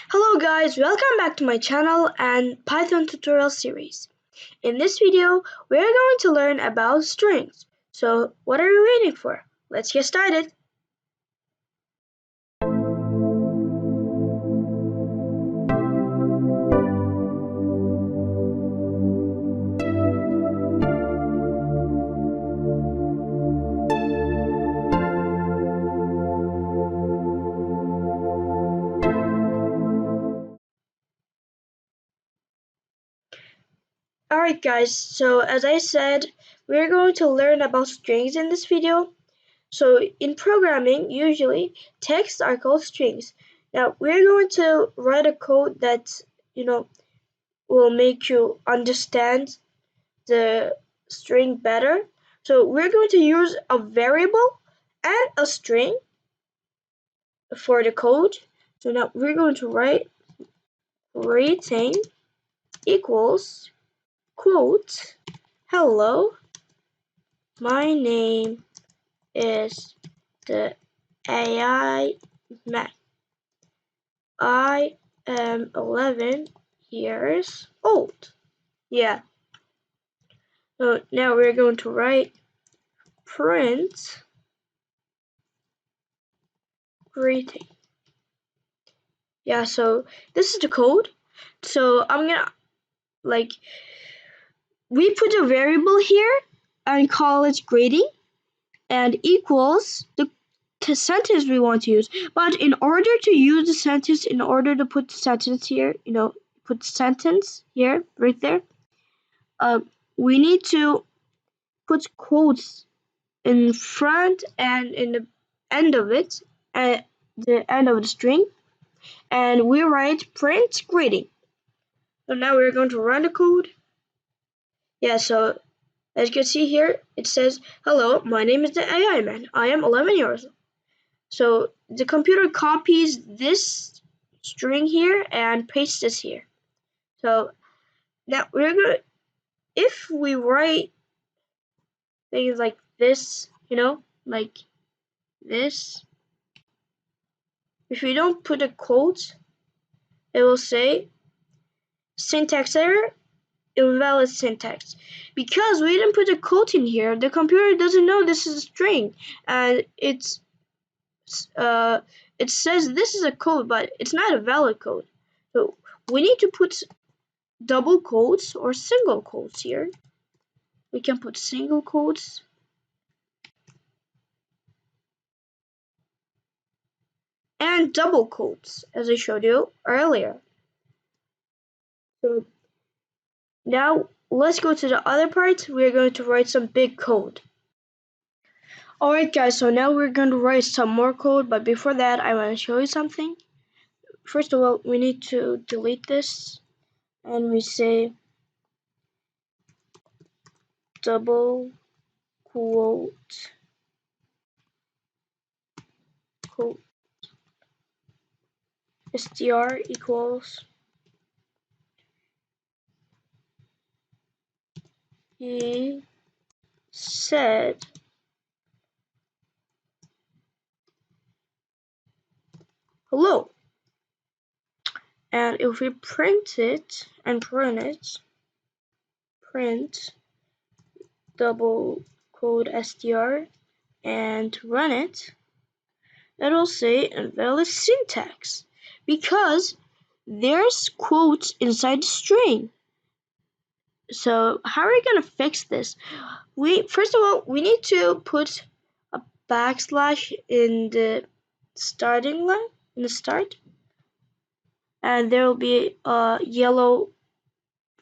Hello guys, welcome back to my channel and Python tutorial series. In this video, we are going to learn about strings. So what are you waiting for? Let's get started. Alright guys, so as I said, we're going to learn about strings in this video. So in programming, usually texts are called strings. Now we're going to write a code that, will make you understand the string better. So we're going to use a variable and a string for the code. So now we're going to write greeting equals quote, hello, my name is the AI man. I am 11 years old. Yeah. So now we're going to write print greeting. Yeah, so this is the code. So I'm gonna we put a variable here and call it greeting and equals the sentence we want to use. But in order to use the sentence, in order to put the sentence here, put sentence here, right there, we need to put quotes in front and in the end of it, at the end of the string, and we write print greeting. So now we're going to run the code. Yeah, so as you can see here, it says, hello, my name is the AI man. I am 11 years old. So the computer copies this string here and pastes this here. So now we're going to, if we write things like this, like this, if we don't put a quote, it will say syntax error, invalid syntax. Because we didn't put a quote in here, the computer doesn't know this is a string, and it says this is a code, but it's not a valid code. So we need to put double quotes or single quotes here. We can put single quotes and double quotes, as I showed you earlier. So now let's go to the other part. We're going to write some big code. Alright guys, so now we're going to write some more code, but before that I want to show you something. First of all, we need to delete this, and we say double quote str equals he said hello. And if we print it and run it, print double quote str and run it, it'll say invalid syntax because there's quotes inside the string. So how are we gonna fix this? First of all, we need to put a backslash in the starting line, in the start, and there will be a yellow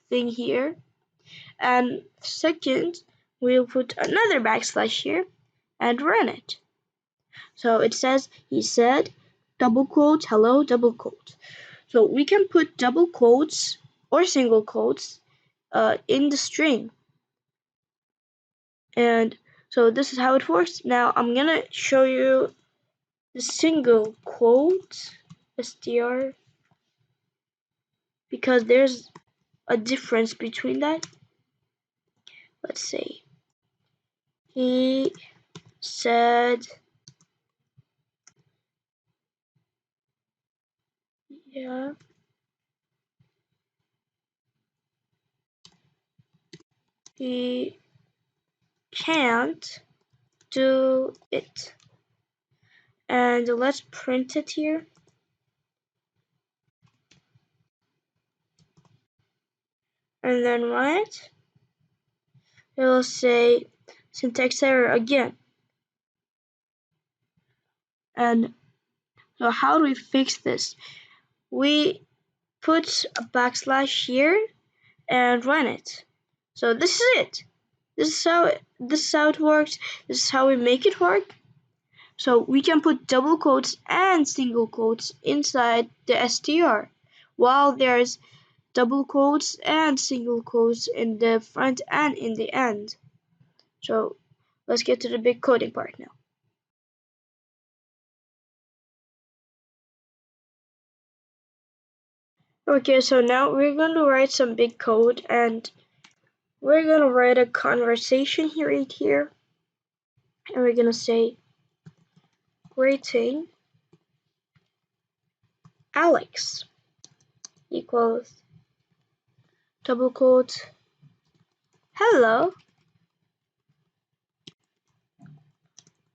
thing here. And second, we'll put another backslash here and run it. So it says, he said, double quote, hello, double quote. So we can put double quotes or single quotes in the string. And so this is how it works. Now I'm gonna show you the single quote str because there's a difference between that. Let's say he said Yeah. He can't do it. And let's print it here. And then run it. It will say syntax error again. And so how do we fix this? We put a backslash here and run it. So this is it. This is how it works. This is how we make it work. So we can put double quotes and single quotes inside the str, while there's double quotes and single quotes in the front and in the end. So let's get to the big coding part now. Okay, so now we're going to write some big code, and we're going to write a conversation here, right here, and we're going to say greeting Alex equals double quote hello,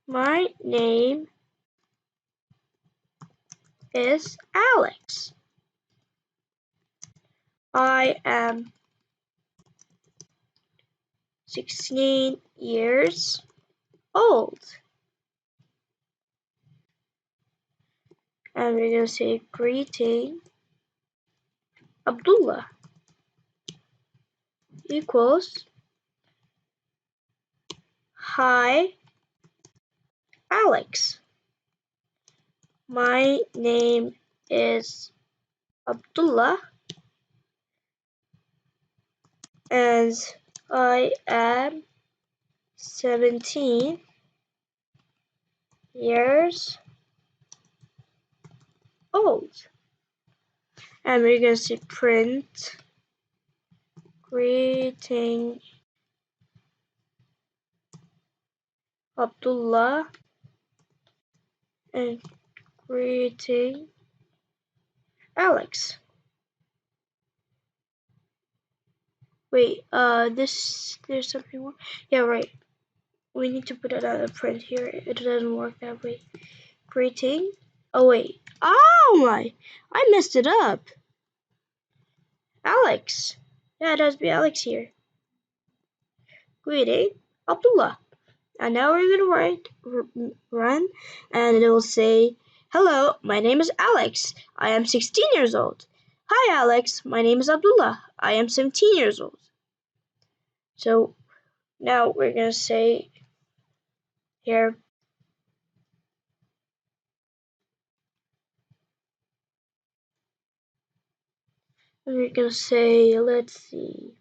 my name is Alex. I am 16 years old. And we're going to say greeting Abdullah equals hi Alex. My name is Abdullah and I am 17 years old. And we're going to say print greeting Abdullah and greeting Alex. Wait, there's something more. Yeah, right. We need to put another print here. It doesn't work that way. Greeting. Oh, wait. Oh my! I messed it up. Alex. Yeah, it does be Alex here. Greeting Abdullah. And now we're gonna run, and it will say, hello, my name is Alex. I am 16 years old. Hi, Alex. My name is Abdullah. I am 17 years old. So now we're gonna say here, we're gonna say, let's see.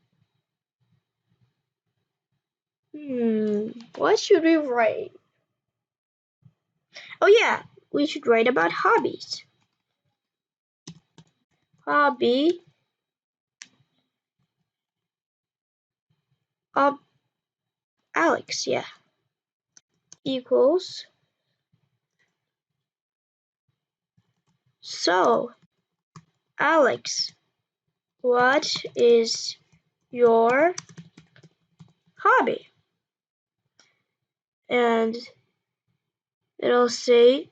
What should we write? Oh yeah, we should write about hobbies. Hobby of Alex, yeah, equals. So, Alex, what is your hobby? And it'll say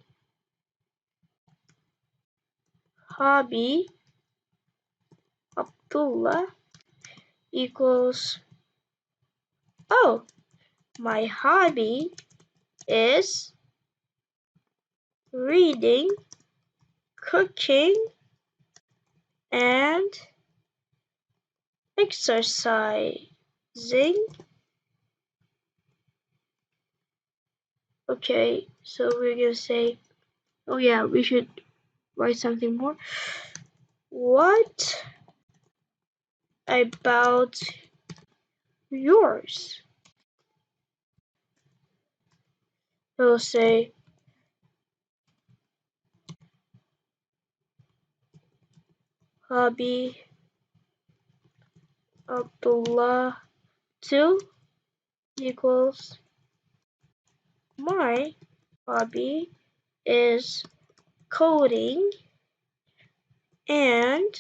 hobby Abdullah equals, oh, my hobby is reading, cooking, and exercising. Okay, so we're gonna say, oh yeah, we should write something more. What about yours? It'll say hobby Abdullah 2 equals my hobby is coding and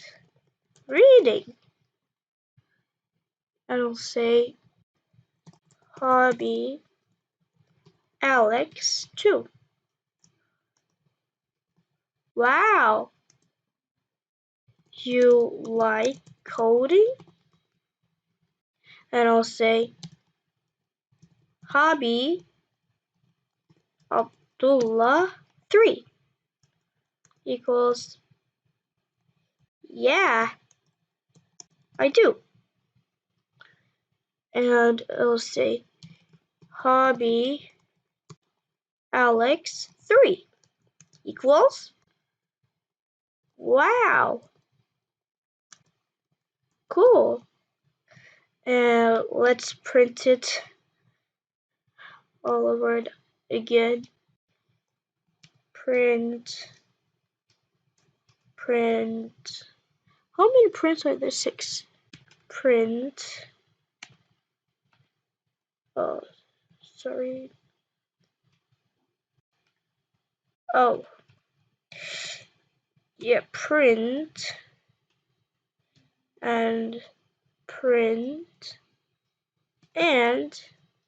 reading. And I'll say hobby Alex 2. Wow, you like coding? And I'll say hobby Abdullah 3 equals, yeah, I do. And it'll say hobby Alex 3 equals, wow, cool. And let's print it all over it again. Print. How many prints are there? 6. Print. Oh, sorry. Oh, yeah, print and print and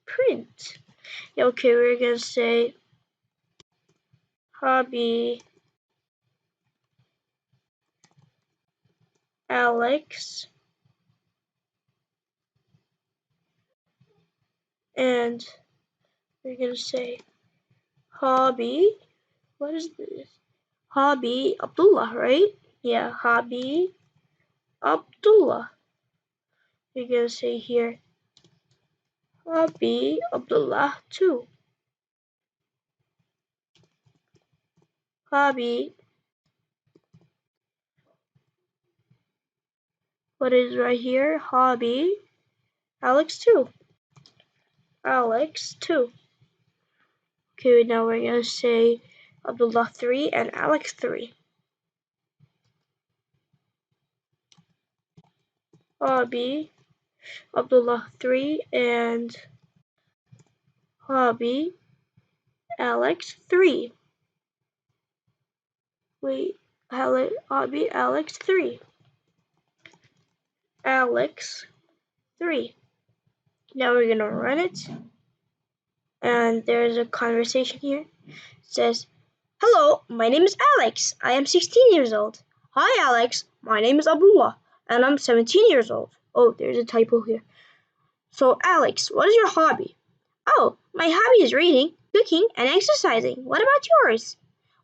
print. Yeah, okay, we're gonna say hobby Alex and we're gonna say hobby, what is this? Hobby Abdullah, right? Yeah, hobby Abdullah. We're gonna say here hobby Abdullah 2. Hobby, what is right here? Hobby Alex 2. Alex 2. Okay, now we're gonna say Abdullah 3 and Alex 3. Hobby Abdullah 3 and hobby Alex 3. Wait, hobby Alex 3. Alex 3. Now we're gonna run it. And there's a conversation here. It says, hello, my name is Alex. I am 16 years old. Hi, Alex. My name is Abdullah, and I'm 17 years old. Oh, there's a typo here. So, Alex, what is your hobby? Oh, my hobby is reading, cooking, and exercising. What about yours?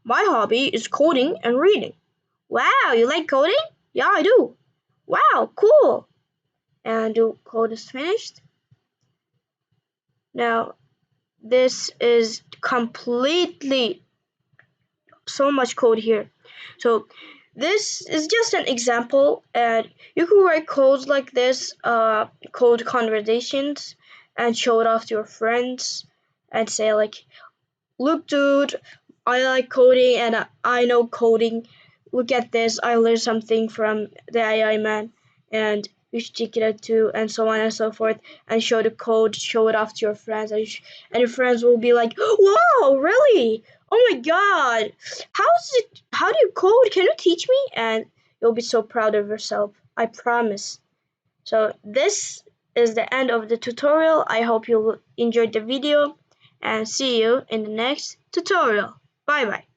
My hobby is coding and reading. Wow, you like coding? Yeah, I do. Wow, cool. And the code is finished. Now, this is completely so much code here. So this is just an example, and you can write codes like this, code conversations, and show it off to your friends and say like, look dude, I like coding and I know coding. Look at this, I learned something from the AI man and you should check it out too, and so on and so forth, and show the code, show it off to your friends, and your friends will be like, wow, really? Oh my god, how do you code? Can you teach me? And you'll be so proud of yourself, I promise. So this is the end of the tutorial. I hope you enjoyed the video and see you in the next tutorial. Bye bye.